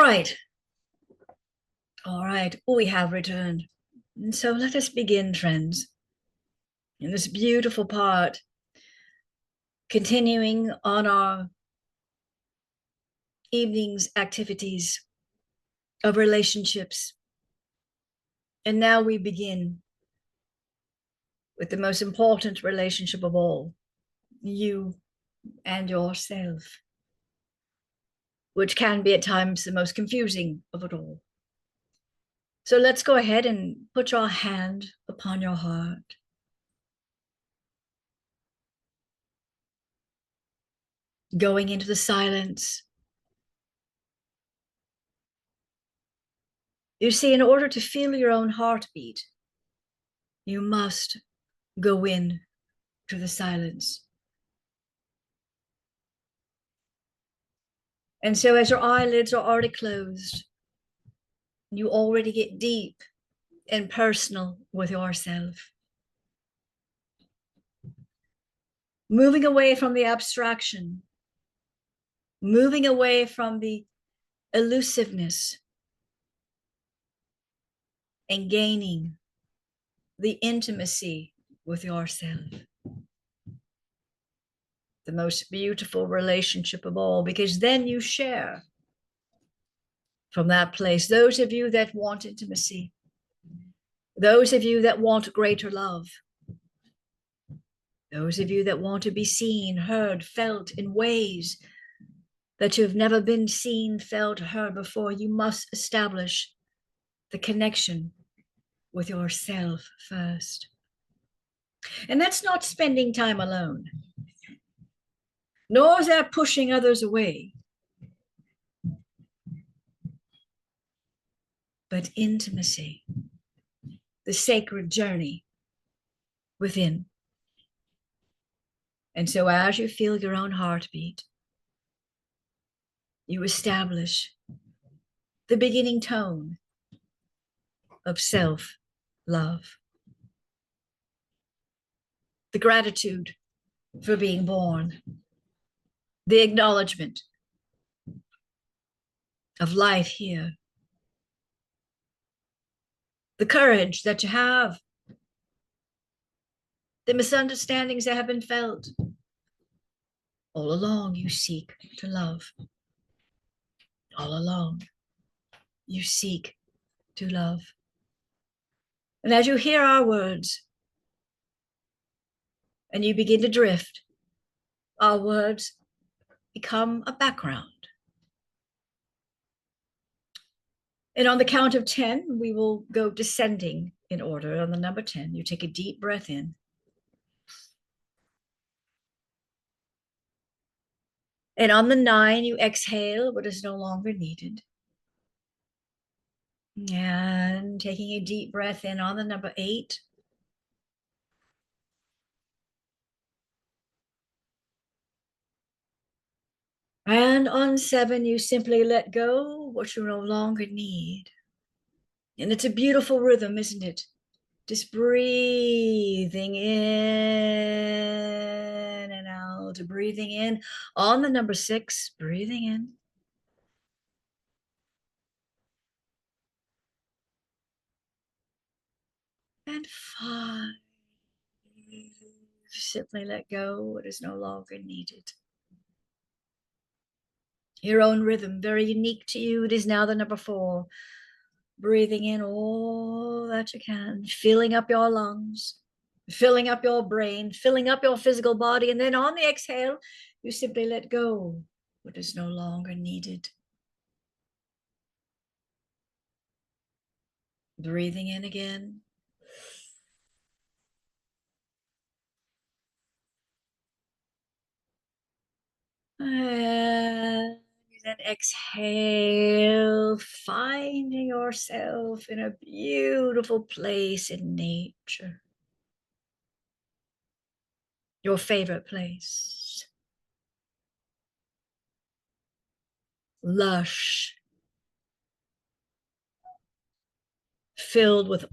right. All right. We have returned. And so let us begin, friends, in this beautiful part, continuing on our evening's activities of relationships. And now we begin with the most important relationship of all, you and yourself, which can be at times the most confusing of it all. So let's go ahead and put your hand upon your heart. Going into the silence. You see, in order to feel your own heartbeat, you must go in to the silence. And so as your eyelids are already closed, you already get deep and personal with yourself. Moving away from the abstraction, moving away from the elusiveness, and gaining the intimacy with yourself. The most beautiful relationship of all, because then you share from that place. Those of you that want intimacy, those of you that want greater love, those of you that want to be seen, heard, felt in ways that you've never been seen, felt, heard before, you must establish the connection with yourself first. And that's not spending time alone, nor is that pushing others away, but intimacy, the sacred journey within. And so as you feel your own heartbeat, you establish the beginning tone of self-love, the gratitude for being born, the acknowledgement of life here, the courage that you have, the misunderstandings that have been felt. All along you seek to love. All along you seek to love. And as you hear our words and you begin to drift, our words become a background. And on the count of 10, we will go descending in order. On the number 10, you take a deep breath in. And on the 9, you exhale what is no longer needed. And taking a deep breath in on the number 8. And on 7, you simply let go what you no longer need. And it's a beautiful rhythm, isn't it? Just breathing in and out, breathing in on the number 6, breathing in. And 5, simply let go what is no longer needed. Your own rhythm, very unique to you. It is now the number 4. Breathing in all that you can, filling up your lungs, filling up your brain, filling up your physical body. And then on the exhale, you simply let go what is no longer needed. Breathing in again. And then exhale, finding yourself in a beautiful place in nature. Your favorite place. Lush. Filled with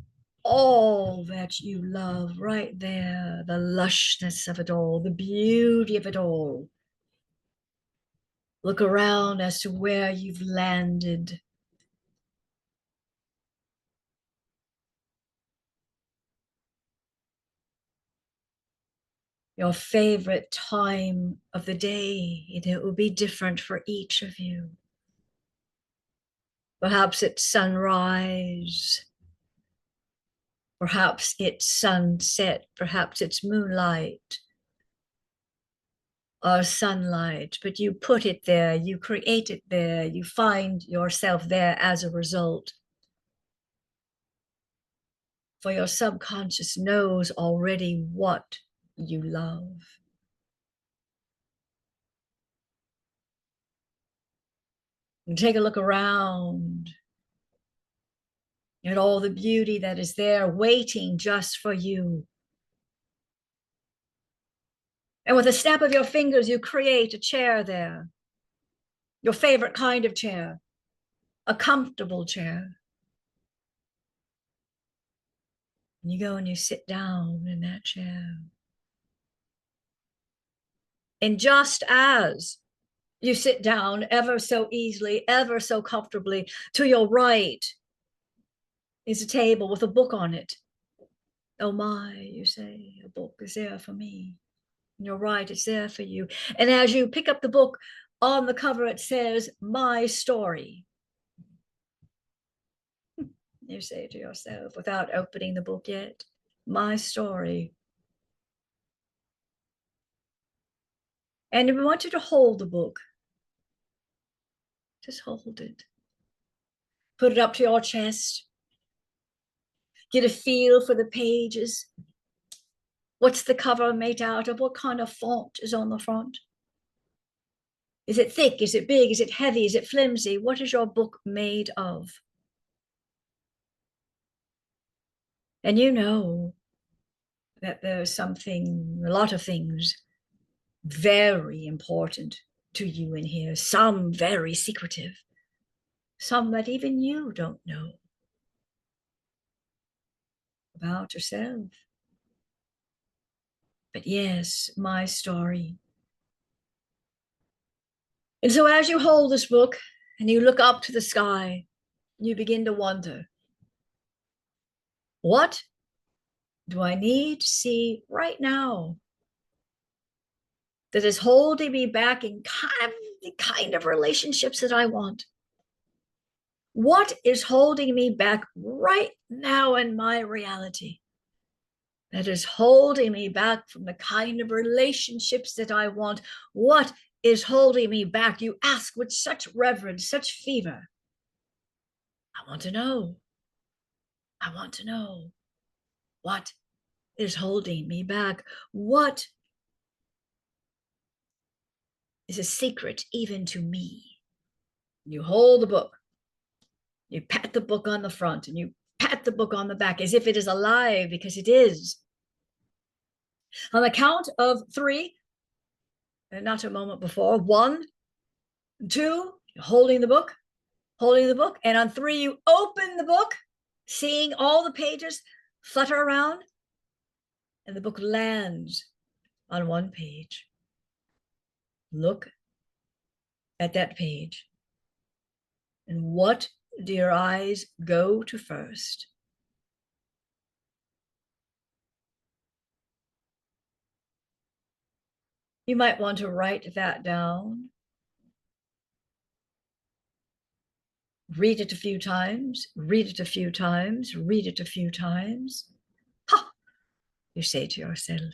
all that you love right there, the lushness of it all, the beauty of it all. Look around as to where you've landed. Your favorite time of the day, it will be different for each of you. Perhaps it's sunrise, perhaps it's sunset, perhaps it's moonlight or sunlight, but you put it there, you create it there, you find yourself there as a result. For your subconscious knows already what you love. And take a look around at all the beauty that is there waiting just for you. And with a snap of your fingers, you create a chair there, your favorite kind of chair, a comfortable chair. And you go and you sit down in that chair. And just as you sit down ever so easily, ever so comfortably, to your right is a table with a book on it. Oh my, you say, a book is there for me. And you're right, it's there for you. And as you pick up the book, on the cover it says, my story. You say to yourself without opening the book yet, my story. And we want you to hold the book. Just hold it. Put it up to your chest. Get a feel for the pages. What's the cover made out of? What kind of font is on the front? Is it thick? Is it big? Is it heavy? Is it flimsy? What is your book made of? And you know that there's something, a lot of things very important to you in here, some very secretive, some that even you don't know about yourself. But yes, my story. And so as you hold this book and you look up to the sky, you begin to wonder, what do I need to see right now that is holding me back in the kind of relationships that I want? What is holding me back right now in my reality that is holding me back from the kind of relationships that I want? What is holding me back? You ask with such reverence, such fervor. I want to know. I want to know what is holding me back. What is a secret even to me? You hold the book. You pat the book on the front and you pat the book on the back as if it is alive, because it is. On the count of three, and not a moment before, 1, 2, holding the book, and on 3, you open the book, seeing all the pages flutter around, and the book lands on one page. Look at that page. And what do your eyes go to first? You might want to write that down. Read it a few times, read it a few times, read it a few times. Ha! You say to yourself.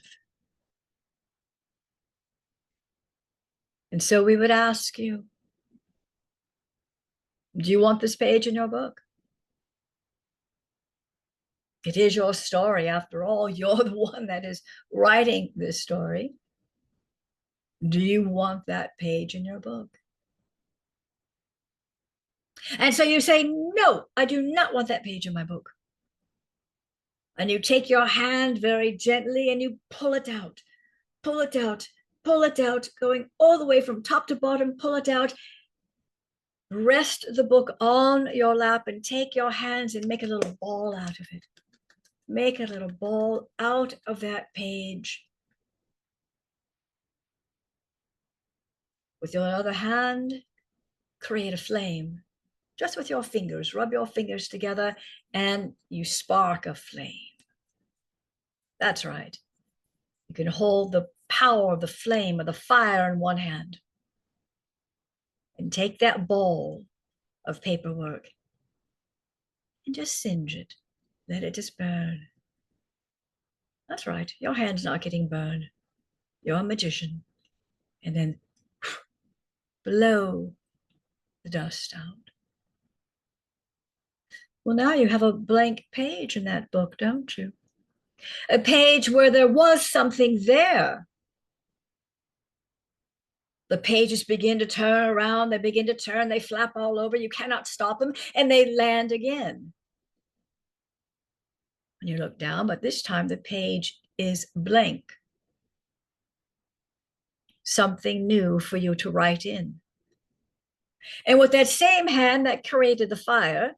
And so we would ask you, do you want this page in your book? It is your story, after all. You're the one that is writing this story. Do you want that page in your book? And so you say, no, I do not want that page in my book. And you take your hand very gently and you pull it out, pull it out, pull it out, going all the way from top to bottom, pull it out. Rest the book on your lap and take your hands and make a little ball out of it. Make a little ball out of that page With your other hand, create a flame. Just with your fingers, rub your fingers together and you spark a flame. That's right. You can hold the power of the flame of the fire in one hand and take that ball of paperwork and just singe it. Let it just burn. That's right. Your hand's not getting burned. You're a magician. And then blow the dust out. Well, now you have a blank page in that book, don't you? A page where there was something there. The pages begin to turn around, they begin to turn, they flap all over. You cannot stop them, and they land again. And you look down, but this time the page is blank. Something new for you to write in. And with that same hand that created the fire,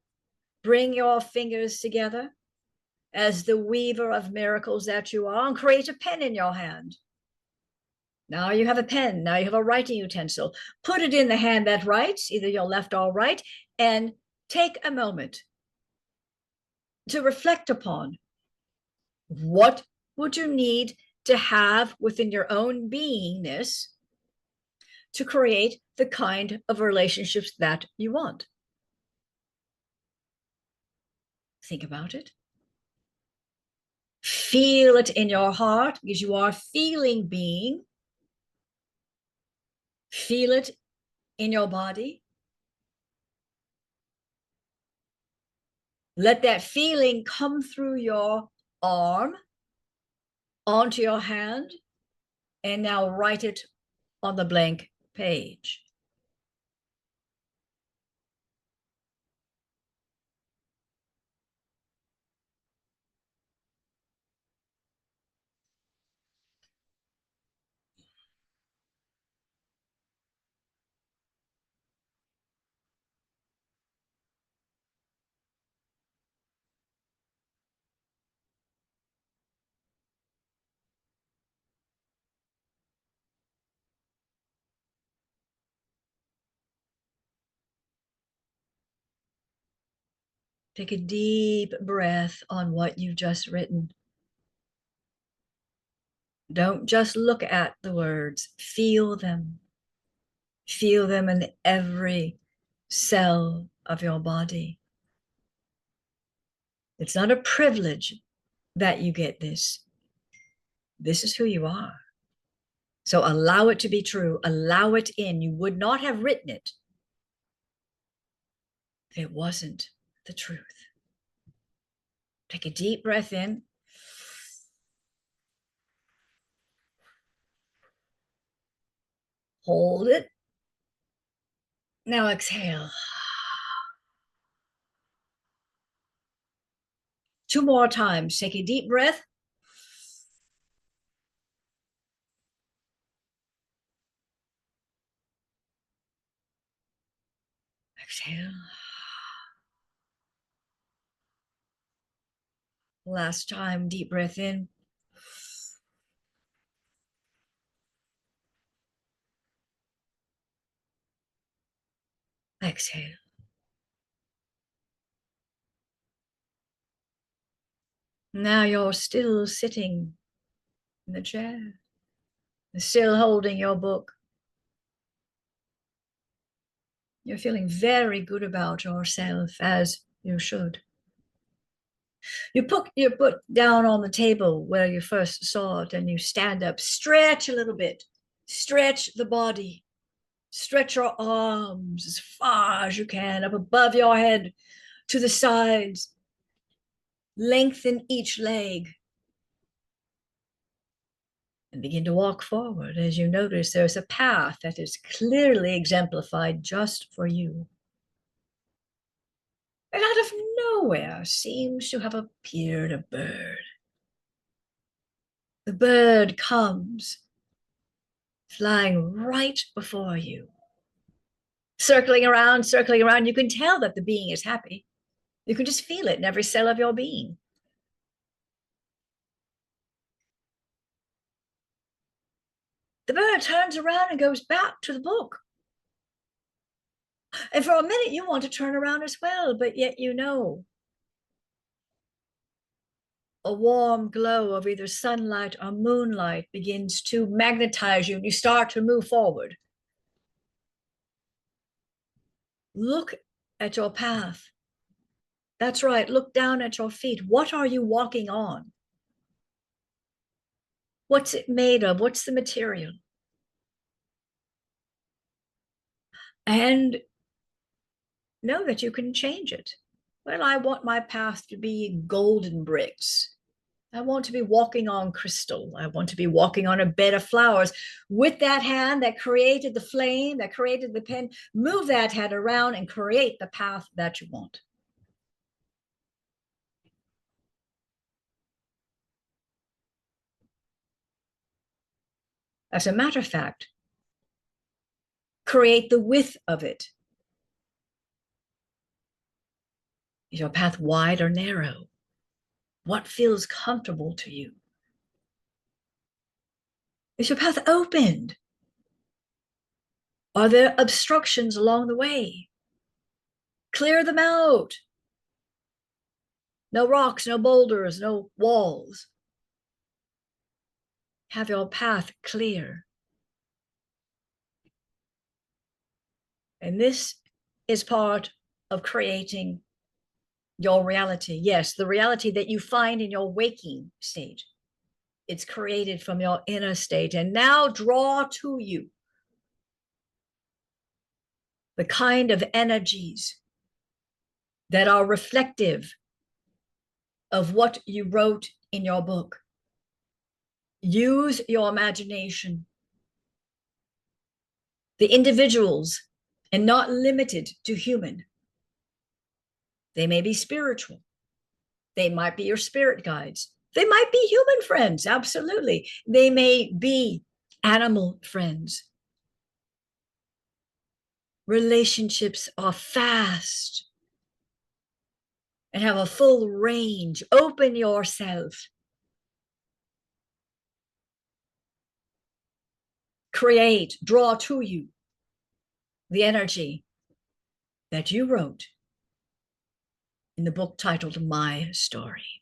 bring your fingers together as the weaver of miracles that you are and create a pen in your hand. Now you have a pen. Now you have a writing utensil. Put it in the hand that writes, either your left or right, and take a moment to reflect upon what would you need to have within your own beingness to create the kind of relationships that you want. Think about it. Feel it in your heart because you are a feeling being. Feel it in your body. Let that feeling come through your arm onto your hand, and now write it on the blank page. Take a deep breath on what you've just written. Don't just look at the words, feel them. Feel them in every cell of your body. It's not a privilege that you get this. This is who you are. So allow it to be true. Allow it in. You would not have written it if it wasn't the truth. Take a deep breath in. Hold it. Now exhale. 2 more times. Take a deep breath. Exhale. Last time, deep breath in. Exhale. Now you're still sitting in the chair, still holding your book. You're feeling very good about yourself, as you should. You put your book down on the table where you first saw it, and you stand up, stretch a little bit, stretch the body, stretch your arms as far as you can up above your head to the sides. Lengthen each leg and begin to walk forward as you notice there's a path that is clearly exemplified just for you. And out of nowhere seems to have appeared a bird. The bird comes flying right before you, circling around, circling around. You can tell that the being is happy. You can just feel it in every cell of your being. the bird turns around and goes back to the book. And for a minute, you want to turn around as well, but yet you know a warm glow of either sunlight or moonlight begins to magnetize you, and you start to move forward. Look at your path. That's right. Look down at your feet. What are you walking on? What's it made of? What's the material? And know that you can change it. Well, I want my path to be golden bricks. I want to be walking on crystal. I want to be walking on a bed of flowers. With that hand that created the flame, that created the pen, move that hand around and create the path that you want. As a matter of fact, create the width of it. Is your path wide or narrow? What feels comfortable to you? Is your path opened? Are there obstructions along the way? Clear them out. No rocks, no boulders, no walls. Have your path clear. And this is part of creating your reality. Yes, the reality that you find in your waking state. It's created from your inner state. And now draw to you the kind of energies that are reflective of what you wrote in your book. Use your imagination. The individuals, and not limited to human. They may be spiritual. They might be your spirit guides. They might be human friends, absolutely. They may be animal friends. Relationships are fast and have a full range. Open yourself. Create, draw to you the energy that you wrote in the book titled My Story.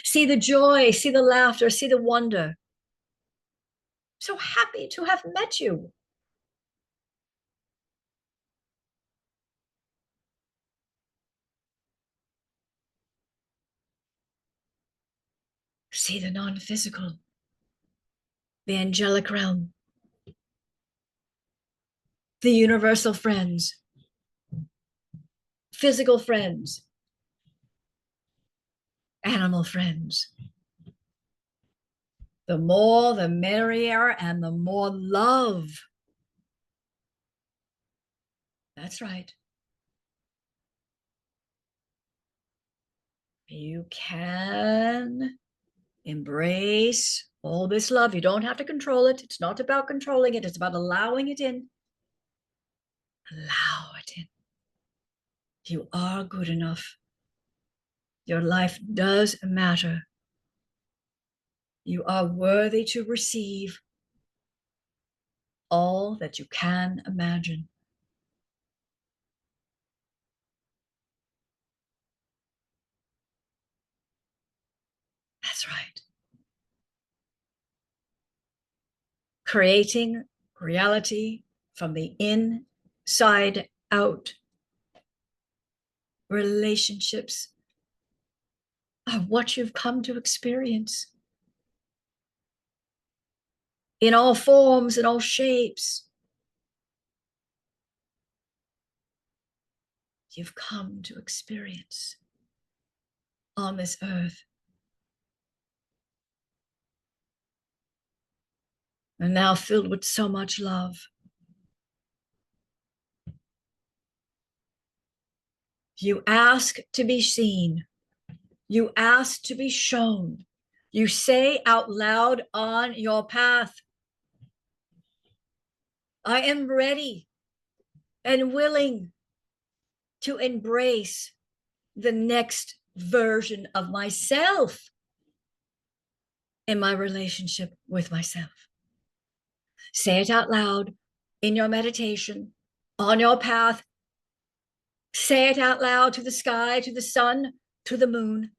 See the joy, see the laughter, see the wonder. So happy to have met you. See the non-physical, the angelic realm, the universal friends, physical friends, animal friends. The more, the merrier, and the more love. That's right. You can embrace all this love. You don't have to control it. It's not about controlling it. It's about allowing it in. Allow it in. You are good enough. Your life does matter. You are worthy to receive all that you can imagine. That's right. Creating reality from the inside out. Relationships are what you've come to experience in all forms, in all shapes. You've come to experience on this earth. And now filled with so much love. You ask to be seen. You ask to be shown. You say out loud on your path, I am ready and willing to embrace the next version of myself in my relationship with myself. Say it out loud in your meditation, on your path. Say it out loud to the sky, to the sun, to the moon.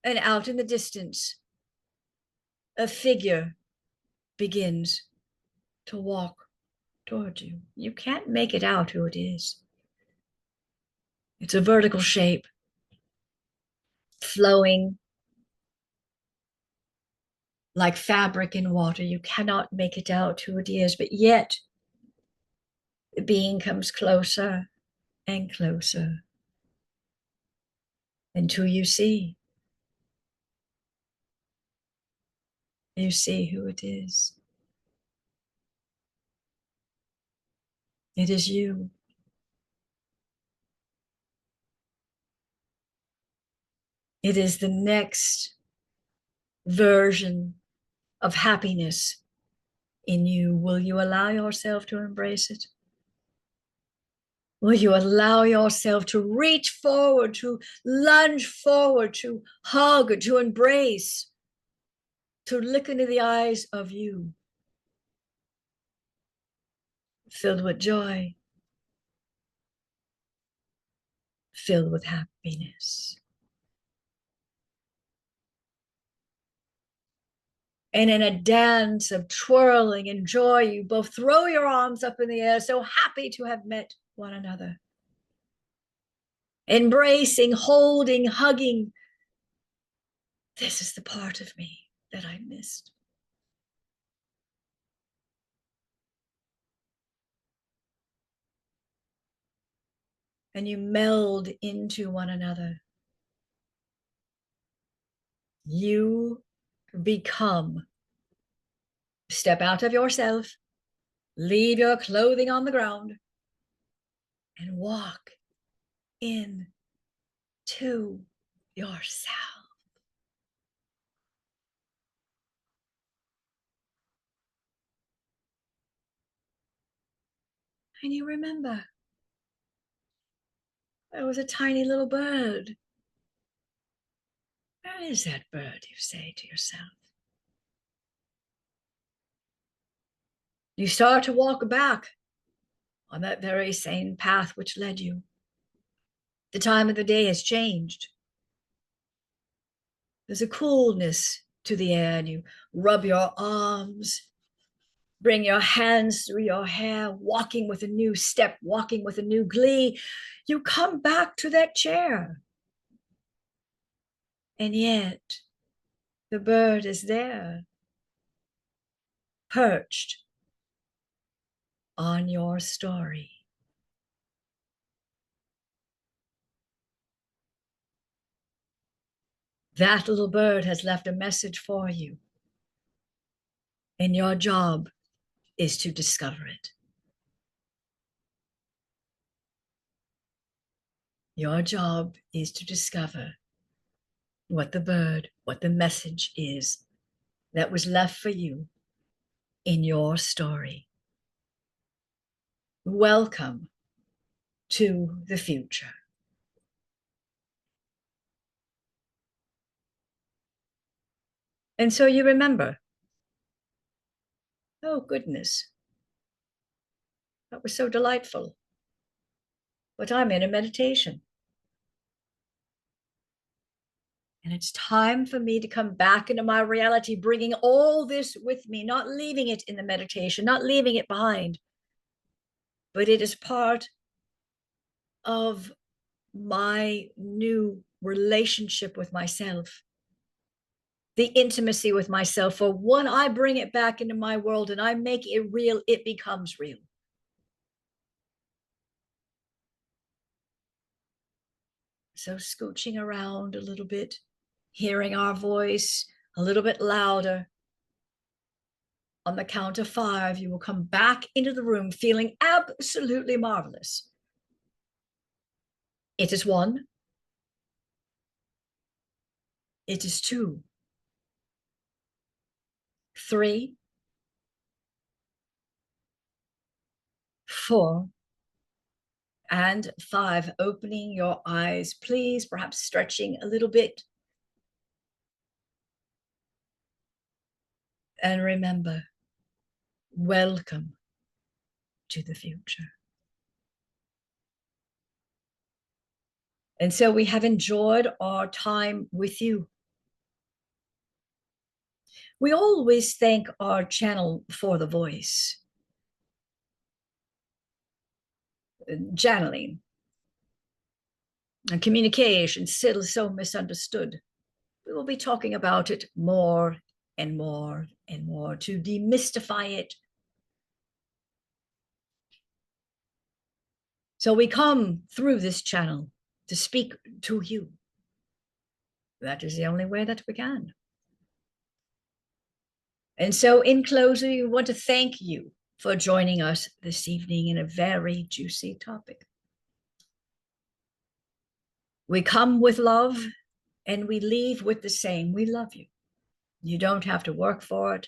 And out in the distance, a figure begins to walk toward you. You can't make it out who it is. It's a vertical shape, flowing like fabric in water. You cannot make it out who it is, but yet the being comes closer and closer until you see who it is. It is you. It is the next version of happiness in you. Will you allow yourself to embrace it? Will you allow yourself to reach forward, to lunge forward, to hug, to embrace, to look into the eyes of you, filled with joy, filled with happiness? And in a dance of twirling and joy, you both throw your arms up in the air, so happy to have met one another. Embracing, holding, hugging. This is the part of me that I missed. And you meld into one another. You become. Step out of yourself, leave your clothing on the ground, and walk into yourself. And you remember, there was a tiny little bird. Where is that bird, you say to yourself? You start to walk back on that very same path which led you. The time of the day has changed. There's a coolness to the air, and you rub your arms, bring your hands through your hair, walking with a new step, walking with a new glee. You come back to that chair. And yet, the bird is there, perched on your story. That little bird has left a message for you, and your job is to discover it. Your job is to discover what the message is that was left for you in your story. Welcome to the future. And so you remember, oh goodness, that was so delightful. But I'm in a meditation. And it's time for me to come back into my reality, bringing all this with me, not leaving it in the meditation, not leaving it behind. But it is part of my new relationship with myself, the intimacy with myself. For when I bring it back into my world and I make it real, it becomes real. So scooching around a little bit, hearing our voice a little bit louder. On the count of 5, you will come back into the room feeling absolutely marvelous. It is 1. It is 2. 3. 4. And 5. Opening your eyes, please, perhaps stretching a little bit. And remember, welcome to the future. And so we have enjoyed our time with you. We always thank our channel for the voice, channeling, and communication still so misunderstood. We will be talking about it more and more and more to demystify it. So we come through this channel to speak to you. That is the only way that we can. And so in closing, we want to thank you for joining us this evening in a very juicy topic. We come with love and we leave with the same. We love you. You don't have to work for it.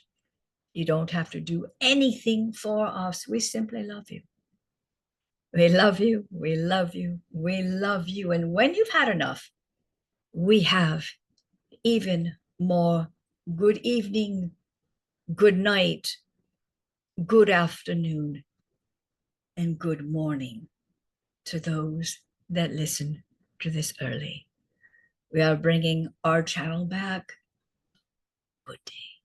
You don't have to do anything for us. We simply love you. We love you. We love you. We love you. And when you've had enough, we have even more. Good evening, good night, good afternoon, and good morning to those that listen to this early. We are bringing our channel back. Good day.